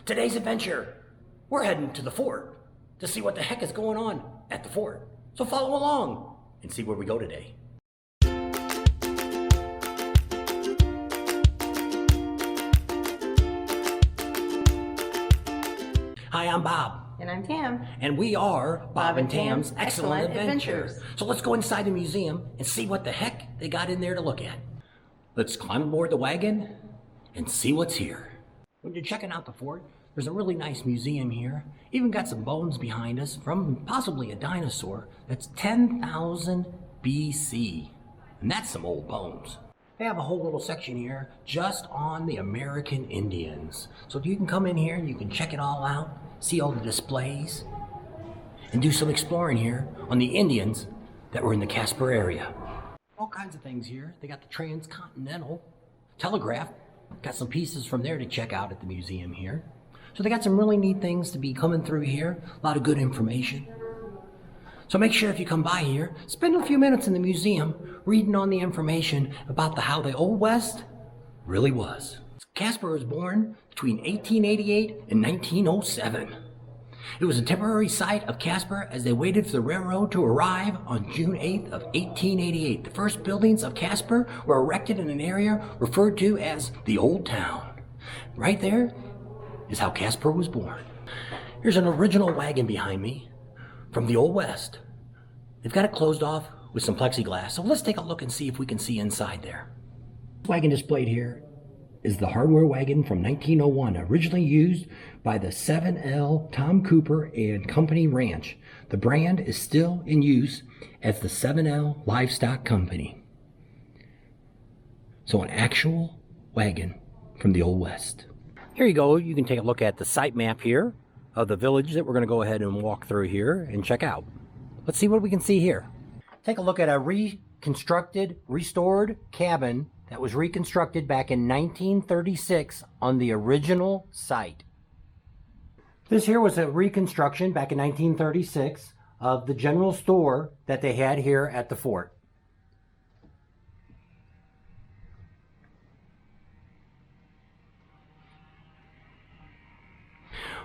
Today's adventure, we're heading to the fort to see what the heck is going on at the fort. So follow along and see where we go today. Hi, I'm Bob. And I'm Tam. And we are Bob and Tam's Excellent Adventures. So let's go inside the museum and see what the heck they got in there to look at. Let's climb aboard the wagon and see what's here. When you're checking out the fort, there's a really nice museum here. Even got some bones behind us from possibly a dinosaur that's 10,000 BC. And that's some old bones. They have a whole little section here just on the American Indians. So you can come in here and you can check it all out, see all the displays, and do some exploring here on the Indians that were in the Caspar area. All kinds of things here. They got the Transcontinental Telegraph. Got some pieces from there to check out at the museum here. So they got some really neat things to be coming through here. A lot of good information. So make sure if you come by here, spend a few minutes in the museum reading on the information about how the Old West really was. Caspar was born between 1888 and 1907. It was a temporary site of Caspar as they waited for the railroad to arrive on June 8th of 1888. The first buildings of Caspar were erected in an area referred to as the Old Town. Right there is how Caspar was born. Here's an original wagon behind me from the Old West. They've got it closed off with some plexiglass, so let's take a look and see if we can see inside there. The wagon displayed here is the hardware wagon from 1901, originally used by the 7L Tom Cooper and Company Ranch. The brand is still in use as the 7L Livestock Company. So an actual wagon from the Old West. Here you go, you can take a look at the site map here of the village that we're going to go ahead and walk through here and check out. Let's see what we can see here. Take a look at a reconstructed, restored cabin that was reconstructed back in 1936 on the original site. This here was a reconstruction back in 1936 of the general store that they had here at the fort.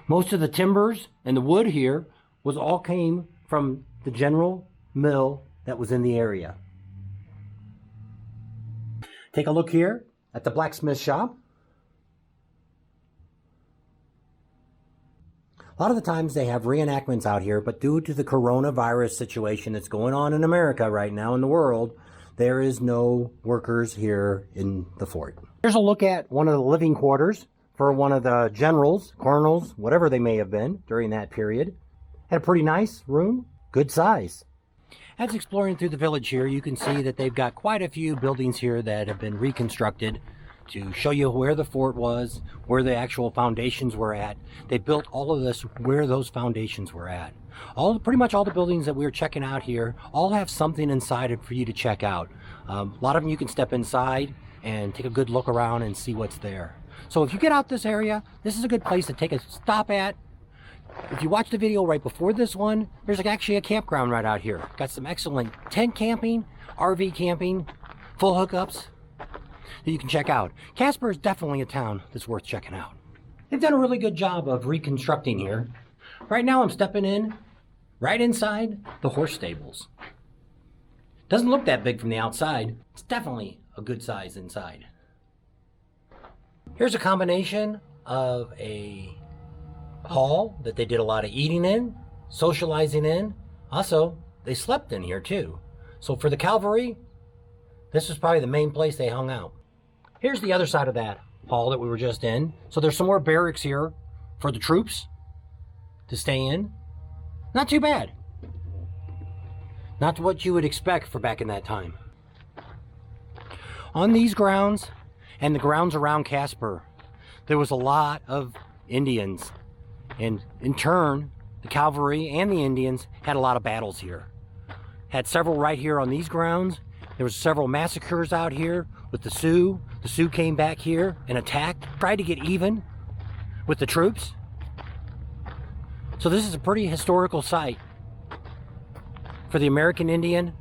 Most of the timbers and the wood here all came from the general mill that was in the area. Take a look here at the Blacksmith Shop. A lot of the times they have reenactments out here, but due to the coronavirus situation that's going on in America right now in the world, there is no workers here in the fort. Here's a look at one of the living quarters for one of the generals, colonels, whatever they may have been during that period. Had a pretty nice room, good size. As exploring through the village here, you can see that they've got quite a few buildings here that have been reconstructed to show you where the fort was, where the actual foundations were at. They built all of this where those foundations were at. Pretty much all the buildings that we're checking out here all have something inside it for you to check out. A lot of them you can step inside and take a good look around and see what's there. So if you get out this area, this is a good place to take a stop at. If you watch the video right before this one, there's actually a campground right out here. Got some excellent tent camping, RV camping, full hookups that you can check out. Caspar is definitely a town that's worth checking out. They've done a really good job of reconstructing here. Right now I'm stepping in right inside the horse stables. Doesn't look that big from the outside. It's definitely a good size inside. Here's a combination of a hall that they did a lot of eating in, socializing in. Also, they slept in here too. So for the cavalry, this is probably the main place they hung out. Here's the other side of that hall that we were just in. So there's some more barracks here for the troops to stay in. Not too bad. Not what you would expect for back in that time. On these grounds and the grounds around Caspar, there was a lot of Indians. And in turn, the cavalry and the Indians had a lot of battles here. Had several right here on these grounds. There was several massacres out here with the Sioux. The Sioux came back here and attacked, tried to get even with the troops. So this is a pretty historical site for the American Indian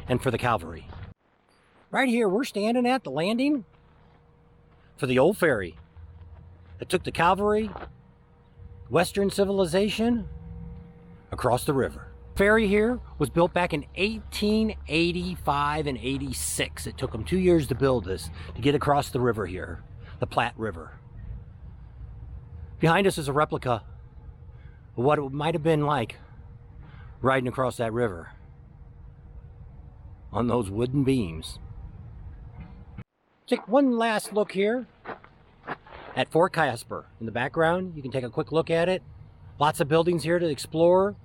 and for the cavalry. Right here, we're standing at the landing for the old ferry. that took the cavalry, Western civilization, across the river. The ferry here was built back in 1885 and 86. It took them 2 years to build this, to get across the river here, the Platte River. Behind us is a replica of what it might have been like riding across that river on those wooden beams. Take one last look here at Fort Caspar. In the background, you can take a quick look at it. Lots of buildings here to explore.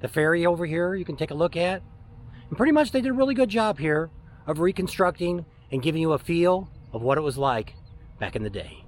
The ferry over here you can take a look at. And pretty much they did a really good job here of reconstructing and giving you a feel of what it was like back in the day.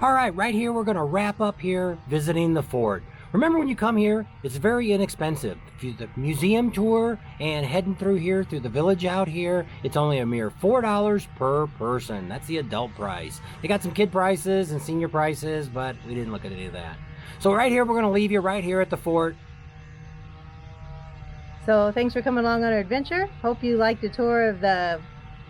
All right, right here we're gonna wrap up here visiting the fort. Remember, when you come here, it's very inexpensive. The museum tour and heading through here, through the village out here, it's only a mere $4 per person. That's the adult price. They got some kid prices and senior prices, but we didn't look at any of that. So right here, we're gonna leave you right here at the fort. So thanks for coming along on our adventure. Hope you liked the tour of the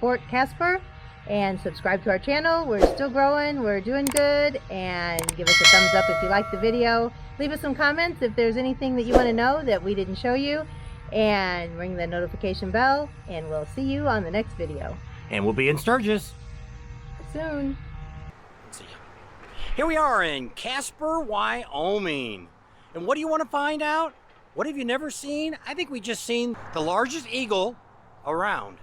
Fort Caspar. And subscribe to our channel. We're still growing, we're doing good, and give us a thumbs up if you like the video. Leave us some comments if there's anything that you want to know that we didn't show you, and ring the notification bell, and we'll see you on the next video. And we'll be in Sturgis soon. See ya. Here we are in Caspar, Wyoming. And what do you want to find out? What have you never seen? I think we just seen the largest eagle around.